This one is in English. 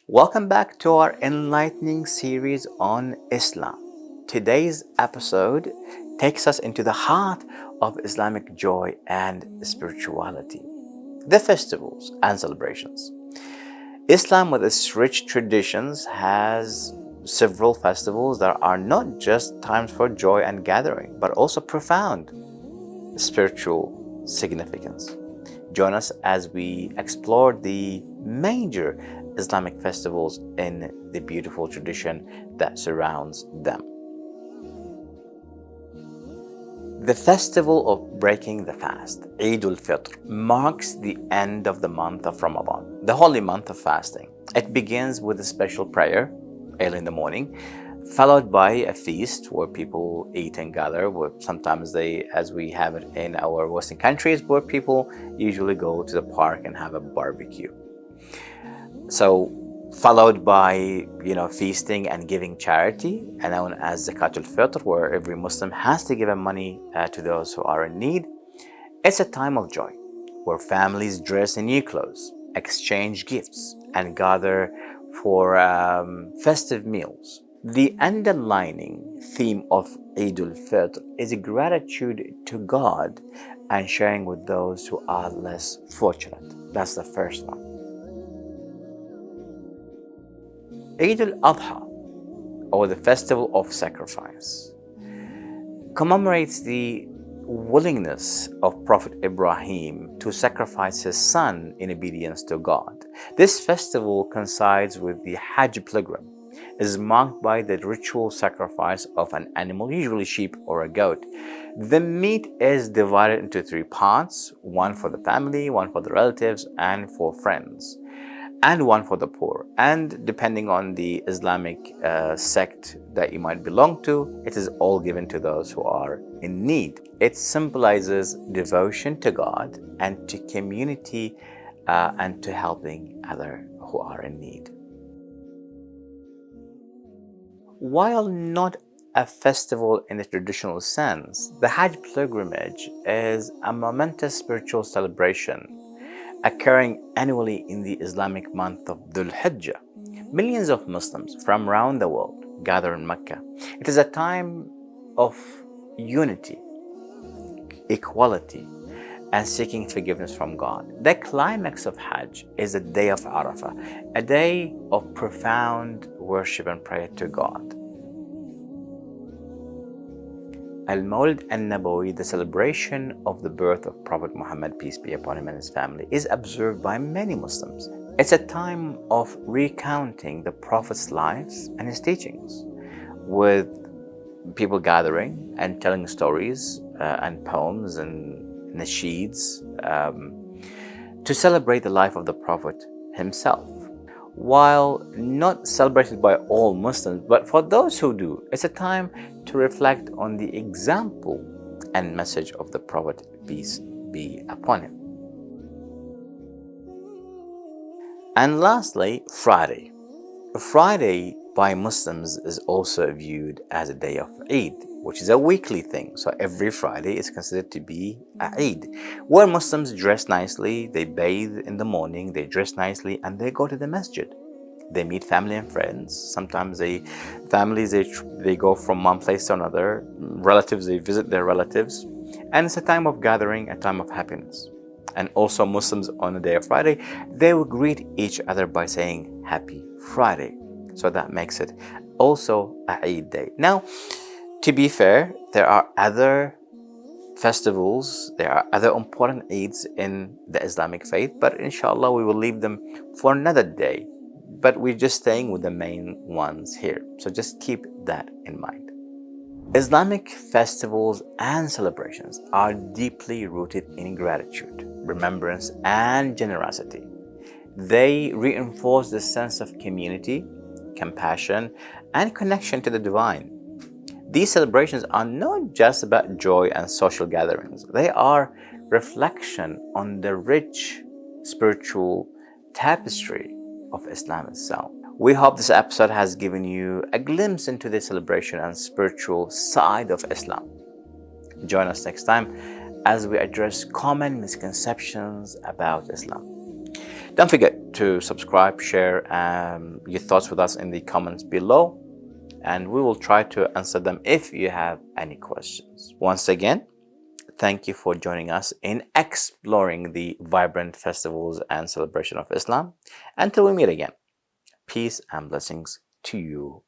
Welcome back to our enlightening series on Islam. Today's episode takes us into the heart of Islamic joy and spirituality, the festivals and celebrations. Islam, with its rich traditions, has several festivals that are not just times for joy and gathering, but also profound spiritual significance. Join us as we explore the major Islamic festivals in the beautiful tradition that surrounds them. The festival of breaking the fast, Eid al-Fitr, marks the end of the month of Ramadan, the holy month of fasting. It begins with a special prayer early in the morning, followed by a feast where people eat and gather. Sometimes as we have it in our Western countries, where people usually go to the park and have a barbecue. So, followed by feasting and giving charity, and known as Zakat al-Fitr, where every Muslim has to give money to those who are in need. It's a time of joy, where families dress in new clothes, exchange gifts, and gather for festive meals. The underlying theme of Eid al-Fitr is gratitude to God and sharing with those who are less fortunate. That's the first one. Eid al-Adha, or the Festival of Sacrifice, commemorates the willingness of Prophet Ibrahim to sacrifice his son in obedience to God. This festival coincides with the Hajj pilgrim. It is marked by the ritual sacrifice of an animal, usually sheep or a goat. The meat is divided into three parts: one for the family, one for the relatives, and for friends, and one for the poor. And depending on the Islamic sect that you might belong to, it is all given to those who are in need. It symbolizes devotion to God and to community and to helping others who are in need. While not a festival in the traditional sense, the Hajj pilgrimage is a momentous spiritual celebration occurring annually in the Islamic month of Dhul Hajj. Millions of Muslims from around the world gather in Mecca. It is a time of unity, equality, and seeking forgiveness from God. The climax of Hajj is the day of Arafah, a day of profound worship and prayer to God. Al-Mawlid al-Nabi, the celebration of the birth of Prophet Muhammad, peace be upon him and his family, is observed by many Muslims. It's a time of recounting the Prophet's life and his teachings, with people gathering and telling stories and poems and nasheeds to celebrate the life of the Prophet himself. While not celebrated by all Muslims, but for those who do, it's a time to reflect on the example and message of the Prophet, peace be upon him. And lastly, Friday. Friday by Muslims is also viewed as a day of Eid, which is a weekly thing. So every Friday is considered to be a Eid, where Muslims dress nicely, they bathe in the morning, they dress nicely, and they go to the masjid. They meet family and friends. Sometimes they go from one place to another. Relatives, they visit their relatives. And it's a time of gathering, a time of happiness. And also Muslims on the day of Friday, they will greet each other by saying Happy Friday. So that makes it also a Eid day. Now, to be fair, there are other festivals, there are other important Eids in the Islamic faith, but inshallah we will leave them for another day. But we're just staying with the main ones here. So just keep that in mind. Islamic festivals and celebrations are deeply rooted in gratitude, remembrance, and generosity. They reinforce the sense of community, compassion, and connection to the divine. These celebrations are not just about joy and social gatherings. They are reflection on the rich spiritual tapestry of Islam itself. We hope this episode has given you a glimpse into the celebration and spiritual side of Islam. Join us next time as we address common misconceptions about Islam. Don't forget to subscribe, share your thoughts with us in the comments below, and we will try to answer them if you have any questions. Once again, thank you for joining us in exploring the vibrant festivals and celebration of Islam. Until we meet again, peace and blessings to you